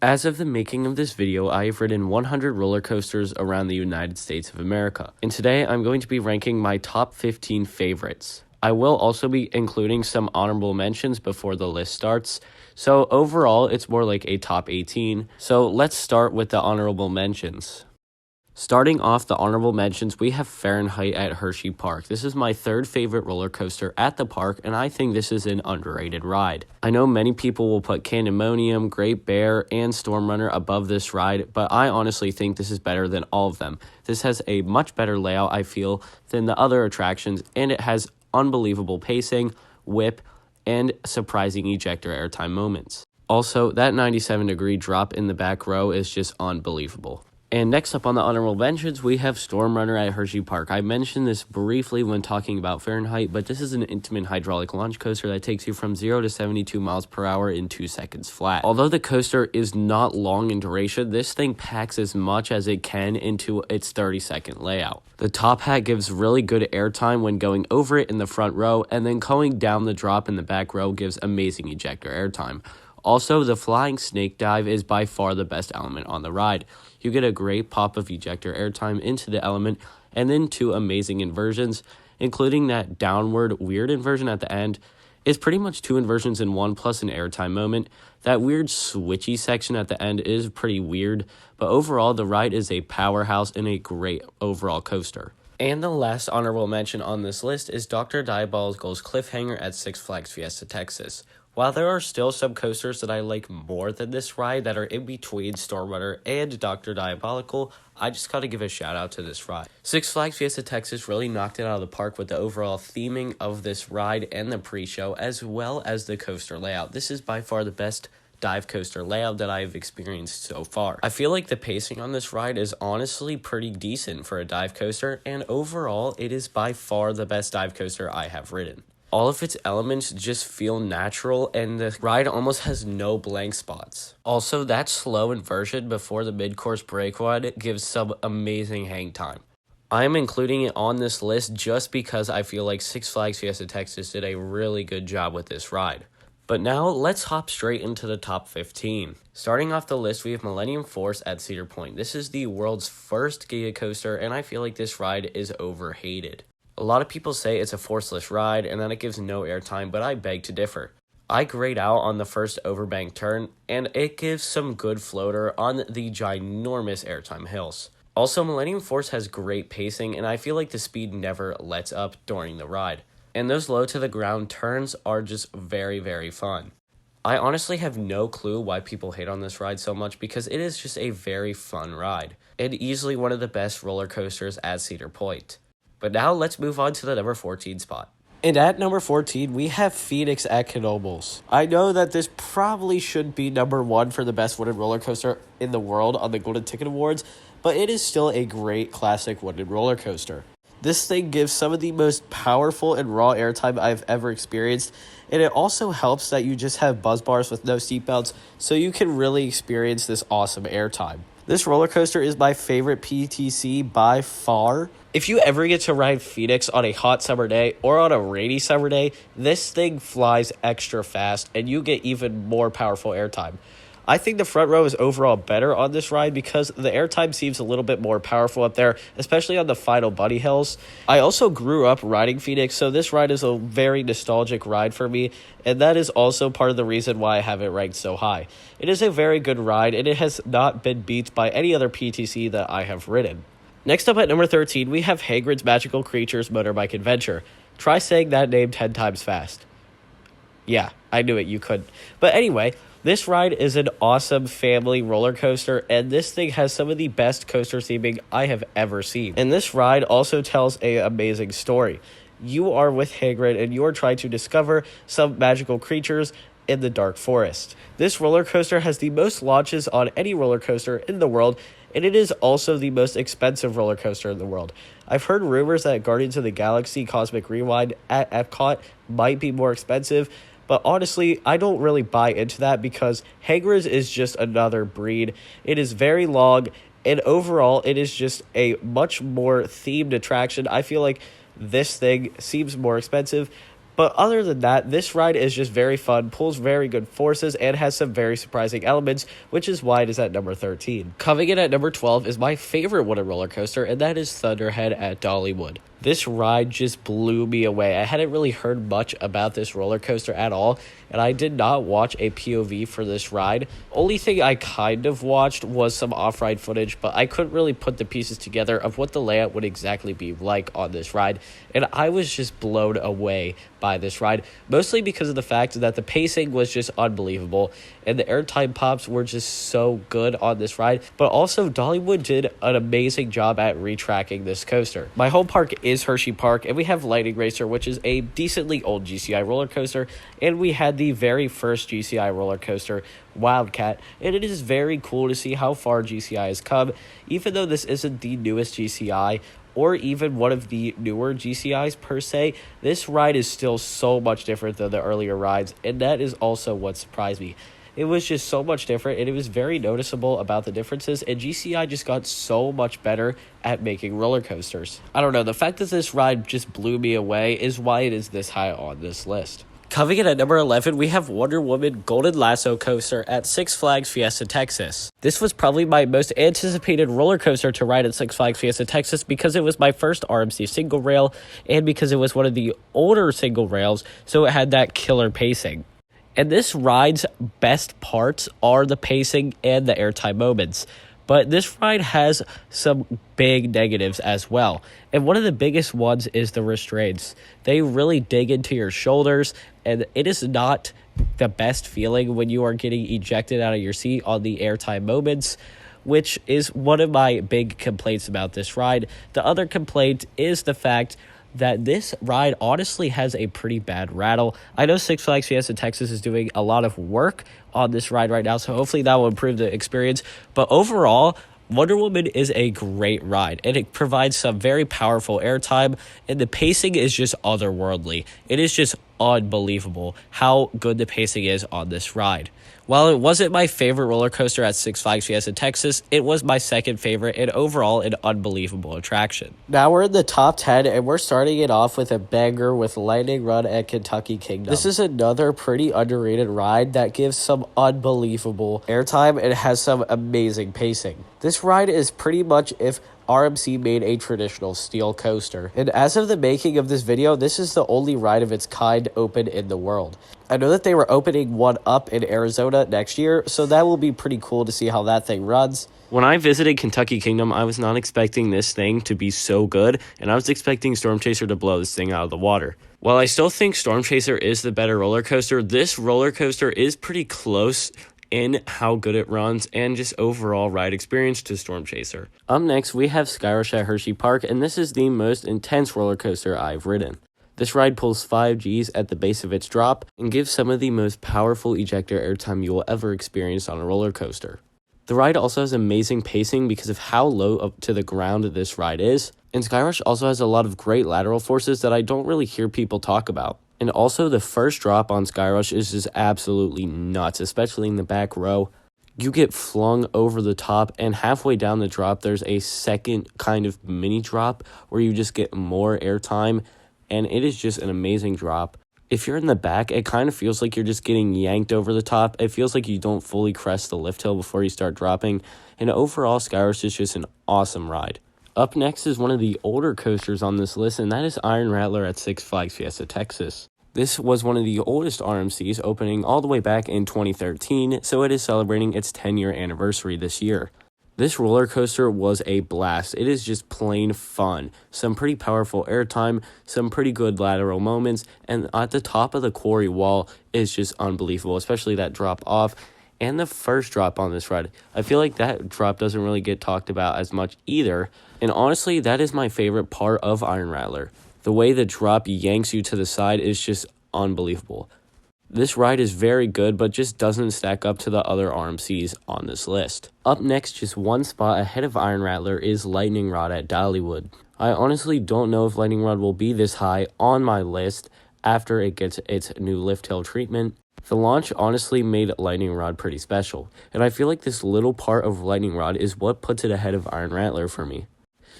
As of the making of this video, I have ridden 100 roller coasters around the United States of America, and today I'm going to be ranking my top 15 favorites. I will also be including some honorable mentions before the list starts, so overall it's more like a top 18. So let's start with the honorable mentions. Starting off the honorable mentions, we have Fahrenheit at Hershey Park. This is my third favorite roller coaster at the park, and I think this is an underrated ride. I know many people will put Candymonium, Great Bear, and Storm Runner above this ride, but I honestly think this is better than all of them. This has a much better layout, I feel, than the other attractions, and it has unbelievable pacing, whip, and surprising ejector airtime moments. Also, that 97-degree drop in the back row is just unbelievable. And next up on the honorable mentions, we have Storm Runner at Hershey Park. I mentioned this briefly when talking about Fahrenheit, but this is an intimate hydraulic launch coaster that takes you from 0 to 72 miles per hour in 2 seconds flat. Although the coaster is not long in duration, this thing packs as much as it can into its 30-second layout. The top hat gives really good airtime when going over it in the front row, and then going down the drop in the back row gives amazing ejector airtime. Also, the flying snake dive is by far the best element on the ride. You get a great pop of ejector airtime into the element, and then 2 amazing inversions, including that downward weird inversion at the end. It's pretty much 2 inversions in one plus an airtime moment. That weird switchy section at the end is pretty weird, but overall the ride is a powerhouse and a great overall coaster. And the last honorable mention on this list is Dr. Diabolical's Cliffhanger at Six Flags Fiesta Texas. While there are still some coasters that I like more than this ride that are in between Storm Runner and Dr. Diabolical, I just gotta give a shout out to this ride. Six Flags Fiesta Texas really knocked it out of the park with the overall theming of this ride and the pre-show, as well as the coaster layout. This is by far the best dive coaster layout that I've experienced so far. I feel like the pacing on this ride is honestly pretty decent for a dive coaster, and overall it is by far the best dive coaster I have ridden. All of its elements just feel natural, and the ride almost has no blank spots. Also, that slow inversion before the mid-course brake run gives some amazing hang time. I am including it on this list just because I feel like Six Flags Fiesta Texas did a really good job with this ride. But now, let's hop straight into the top 15. Starting off the list, we have Millennium Force at Cedar Point. This is the world's first Giga coaster, and I feel like this ride is overhated. A lot of people say it's a forceless ride and that it gives no airtime, but I beg to differ. I grayed out on the first overbank turn, and it gives some good floater on the ginormous airtime hills. Also, Millennium Force has great pacing, and I feel like the speed never lets up during the ride. And those low to the ground turns are just very, very fun. I honestly have no clue why people hate on this ride so much because it is just a very fun ride, and easily one of the best roller coasters at Cedar Point. But now let's move on to the number 14 spot. And at number 14, we have Phoenix at Knoebels. I know that this probably should be number 1 for the best wooden roller coaster in the world on the Golden Ticket Awards, but it is still a great classic wooden roller coaster. This thing gives some of the most powerful and raw airtime I've ever experienced, and it also helps that you just have buzz bars with no seatbelts, so you can really experience this awesome airtime. This roller coaster is my favorite PTC by far. If you ever get to ride Phoenix on a hot summer day or on a rainy summer day, this thing flies extra fast and you get even more powerful airtime. I think the front row is overall better on this ride because the airtime seems a little bit more powerful up there, especially on the final bunny hills. I also grew up riding Phoenix, so this ride is a very nostalgic ride for me, and that is also part of the reason why I have it ranked so high. It is a very good ride, and it has not been beat by any other PTC that I have ridden. Next up at number 13, we have Hagrid's Magical Creatures Motorbike Adventure. Try saying that name 10 times fast. Yeah, I knew it, you couldn't. But anyway, this ride is an awesome family roller coaster, and this thing has some of the best coaster theming I have ever seen. And this ride also tells an amazing story. You are with Hagrid, and you are trying to discover some magical creatures in the dark forest. This roller coaster has the most launches on any roller coaster in the world, and it is also the most expensive roller coaster in the world. I've heard rumors that Guardians of the Galaxy Cosmic Rewind at Epcot might be more expensive, but honestly, I don't really buy into that because Hagrid's is just another breed. It is very long, and overall, it is just a much more themed attraction. I feel like this thing seems more expensive, But other than that, this ride is just very fun, pulls very good forces, and has some very surprising elements, which is why it is at number 13. Coming in at number 12 is my favorite wooden roller coaster, and that is Thunderhead at Dollywood. This ride just blew me away. I hadn't really heard much about this roller coaster at all, and I did not watch a POV for this ride. Only thing I kind of watched was some off-ride footage, but I couldn't really put the pieces together of what the layout would exactly be like on this ride, and I was just blown away by this ride, mostly because of the fact that the pacing was just unbelievable, and the airtime pops were just so good on this ride, but also Dollywood did an amazing job at retracking this coaster. My home park is Hershey Park, and we have Lighting Racer, which is a decently old GCI roller coaster, and we had the very first GCI roller coaster, Wildcat, and it is very cool to see how far GCI has come, even though this isn't the newest GCI, or even one of the newer GCIs per se. This ride is still so much different than the earlier rides, and that is also what surprised me. It was just so much different, and it was very noticeable about the differences, and GCI just got so much better at making roller coasters. I don't know, the fact that this ride just blew me away is why it is this high on this list. Coming in at number 11, we have Wonder Woman Golden Lasso Coaster at Six Flags Fiesta Texas. This was probably my most anticipated roller coaster to ride at Six Flags Fiesta Texas because it was my first RMC single rail and because it was one of the older single rails, so it had that killer pacing. And this ride's best parts are the pacing and the airtime moments. But this ride has some big negatives as well. And one of the biggest ones is the restraints. They really dig into your shoulders, and it is not the best feeling when you are getting ejected out of your seat on the airtime moments, which is one of my big complaints about this ride. The other complaint is the fact that this ride honestly has a pretty bad rattle. I know Six Flags Fiesta Texas is doing a lot of work on this ride right now, so hopefully that will improve the experience. But overall, Wonder Woman is a great ride, and it provides some very powerful airtime, and the pacing is just otherworldly. It is just unbelievable how good the pacing is on this ride. While it wasn't my favorite roller coaster at Six Flags Fiesta Texas, it was my second favorite and overall an unbelievable attraction. Now we're in the top 10, and we're starting it off with a banger with Liing Run at Kentucky Kingdom. This is another pretty underrated ride that gives some unbelievable airtime and has some amazing pacing. This ride is pretty much if RMC made a traditional steel coaster. And as of the making of this video, this is the only ride of its kind open in the world. I know that they were opening one up in Arizona next year, so that will be pretty cool to see how that thing runs. When I visited Kentucky Kingdom, I was not expecting this thing to be so good, and I was expecting Storm Chaser to blow this thing out of the water. While I still think Storm Chaser is the better roller coaster, this roller coaster is pretty close in how good it runs and just overall ride experience to Storm Chaser. Up next, we have Skyrush at Hershey Park, and this is the most intense roller coaster I've ridden. This ride pulls 5 Gs at the base of its drop and gives some of the most powerful ejector airtime you will ever experience on a roller coaster. The ride also has amazing pacing because of how low up to the ground this ride is, and Skyrush also has a lot of great lateral forces that I don't really hear people talk about. And also, the first drop on Skyrush is just absolutely nuts, especially in the back row. You get flung over the top, and halfway down the drop, there's a second kind of mini drop where you just get more airtime, and it is just an amazing drop. If you're in the back, it kind of feels like you're just getting yanked over the top. It feels like you don't fully crest the lift hill before you start dropping, and overall, Skyrush is just an awesome ride. Up next is one of the older coasters on this list, and that is Iron Rattler at Six Flags Fiesta Texas. This was one of the oldest RMCs, opening all the way back in 2013, so it is celebrating its 10-year anniversary this year. This roller coaster was a blast. It is just plain fun. Some pretty powerful airtime, some pretty good lateral moments, and at the top of the quarry wall is just unbelievable, especially that drop off. And the first drop on this ride, I feel like that drop doesn't really get talked about as much either. And honestly, that is my favorite part of Iron Rattler. The way the drop yanks you to the side is just unbelievable. This ride is very good, but just doesn't stack up to the other RMCs on this list. Up next, just one spot ahead of Iron Rattler, is Lightning Rod at Dollywood. I honestly don't know if Lightning Rod will be this high on my list after it gets its new lift hill treatment. The launch honestly made Lightning Rod pretty special, and I feel like this little part of Lightning Rod is what puts it ahead of Iron Rattler for me.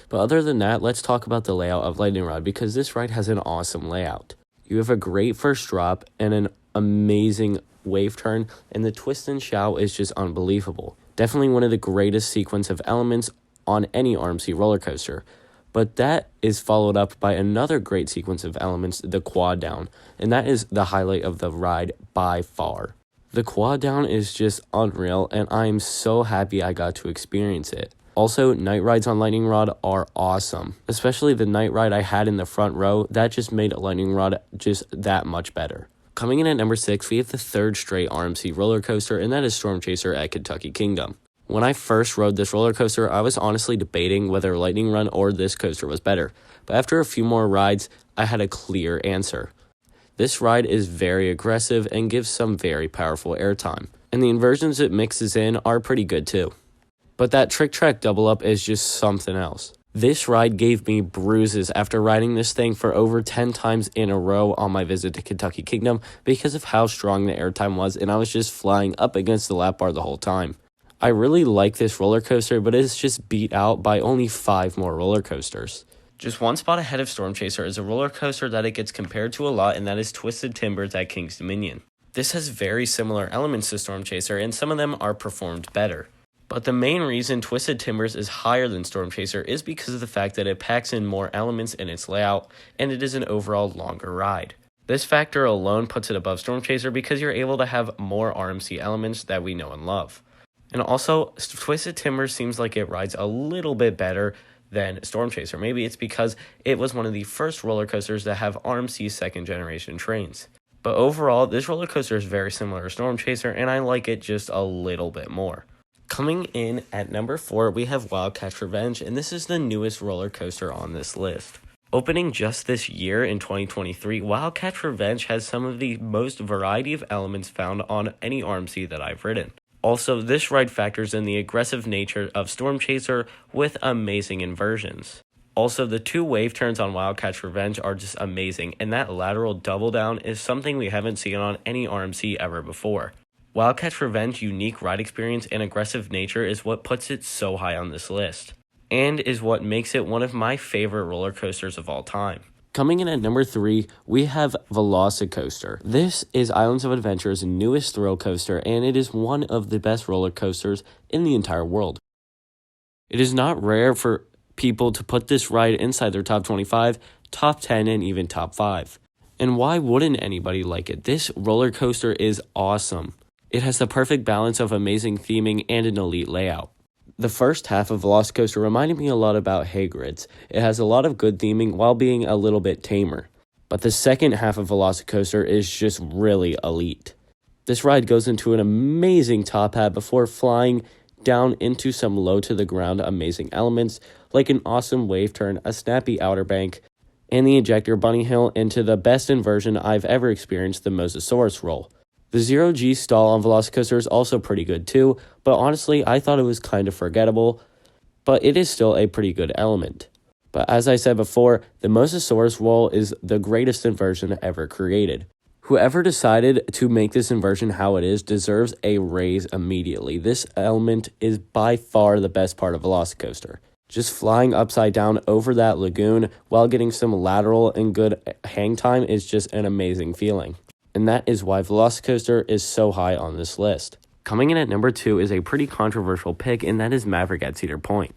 But other than that, let's talk about the layout of Lightning Rod, because this ride has an awesome layout. You have a great first drop and an amazing wave turn, and the twist and shout is just unbelievable. Definitely one of the greatest sequence of elements on any RMC roller coaster. But that is followed up by another great sequence of elements, the quad down, and that is the highlight of the ride by far. The quad down is just unreal, and I am so happy I got to experience it. Also, night rides on Lightning Rod are awesome, especially the night ride I had in the front row. That just made Lightning Rod just that much better. Coming in at number 6, we have the third straight RMC roller coaster, and that is Storm Chaser at Kentucky Kingdom. When I first rode this roller coaster, I was honestly debating whether Lightning Run or this coaster was better, but after a few more rides, I had a clear answer. This ride is very aggressive and gives some very powerful airtime, and the inversions it mixes in are pretty good too. But that trick track double up is just something else. This ride gave me bruises after riding this thing for over 10 times in a row on my visit to Kentucky Kingdom because of how strong the airtime was, and I was just flying up against the lap bar the whole time. I really like this roller coaster, but it's just beat out by only 5 more roller coasters. Just one spot ahead of Storm Chaser is a roller coaster that it gets compared to a lot, and that is Twisted Timbers at King's Dominion. This has very similar elements to Storm Chaser, and some of them are performed better. But the main reason Twisted Timbers is higher than Storm Chaser is because of the fact that it packs in more elements in its layout, and it is an overall longer ride. This factor alone puts it above Storm Chaser because you're able to have more RMC elements that we know and love. And also, Twisted Timbers seems like it rides a little bit better than Storm Chaser. Maybe it's because it was one of the first roller coasters that have RMC second generation trains. But overall, this roller coaster is very similar to Storm Chaser, and I like it just a little bit more. Coming in at number 4, we have Wildcat's Revenge, and this is the newest roller coaster on this list. Opening just this year in 2023, Wildcat's Revenge has some of the most variety of elements found on any RMC that I've ridden. Also, this ride factors in the aggressive nature of Storm Chaser with amazing inversions. Also, the 2 wave turns on Wildcat's Revenge are just amazing, and that lateral double down is something we haven't seen on any RMC ever before. Wildcat's Revenge's unique ride experience and aggressive nature is what puts it so high on this list, and is what makes it one of my favorite roller coasters of all time. Coming in at number 3, we have Velocicoaster. This is Islands of Adventure's newest thrill coaster, and it is one of the best roller coasters in the entire world. It is not rare for people to put this ride inside their top 25, top 10, and even top 5. And why wouldn't anybody like it? This roller coaster is awesome. It has the perfect balance of amazing theming and an elite layout. The first half of Velocicoaster reminded me a lot about Hagrid's. It has a lot of good theming while being a little bit tamer. But the second half of Velocicoaster is just really elite. This ride goes into an amazing top hat before flying down into some low to the ground amazing elements like an awesome wave turn, a snappy outer bank, and the ejector bunny hill into the best inversion I've ever experienced, the Mosasaurus roll. The 0G stall on Velocicoaster is also pretty good too, but honestly I thought it was kind of forgettable, but it is still a pretty good element. But as I said before, the Mosasaurus roll is the greatest inversion ever created. Whoever decided to make this inversion how it is deserves a raise immediately. This element is by far the best part of Velocicoaster. Just flying upside down over that lagoon while getting some lateral and good hang time is just an amazing feeling. And that is why Velocicoaster is so high on this list. Coming in at number 2 is a pretty controversial pick, and that is Maverick at Cedar Point.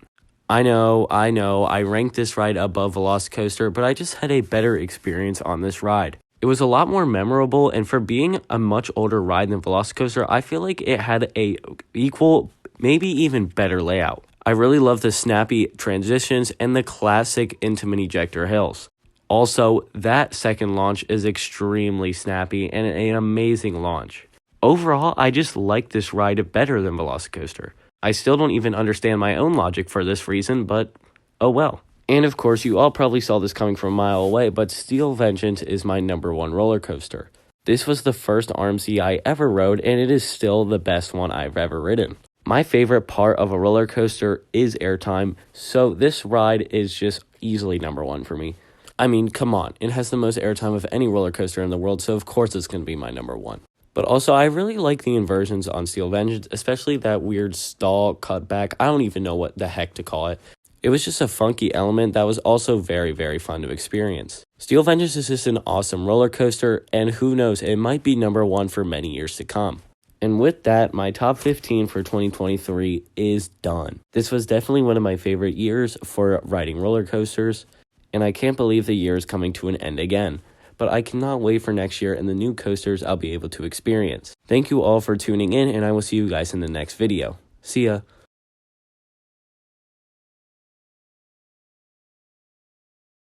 I know, I ranked this ride above Velocicoaster, but I just had a better experience on this ride. It was a lot more memorable, and for being a much older ride than Velocicoaster, I feel like it had a equal, maybe even better layout. I really love the snappy transitions and the classic intimate ejector hills. Also, that second launch is extremely snappy and an amazing launch. Overall, I just like this ride better than Velocicoaster. I still don't even understand my own logic for this reason, but oh well. And of course, you all probably saw this coming from a mile away, but Steel Vengeance is my number 1 roller coaster. This was the first RMC I ever rode, and it is still the best one I've ever ridden. My favorite part of a roller coaster is airtime, so this ride is just easily number 1 for me. I mean, come on, it has the most airtime of any roller coaster in the world, so of course it's going to be my number 1. But also, I really like the inversions on Steel Vengeance, especially that weird stall cutback. I don't even know what the heck to call it. It was just a funky element that was also very, very fun to experience. Steel Vengeance is just an awesome roller coaster, and who knows, it might be number one for many years to come. And with that, my top 15 for 2023 is done. This was definitely one of my favorite years for riding roller coasters, and I can't believe the year is coming to an end again. But I cannot wait for next year and the new coasters I'll be able to experience. Thank you all for tuning in, and I will see you guys in the next video. See ya!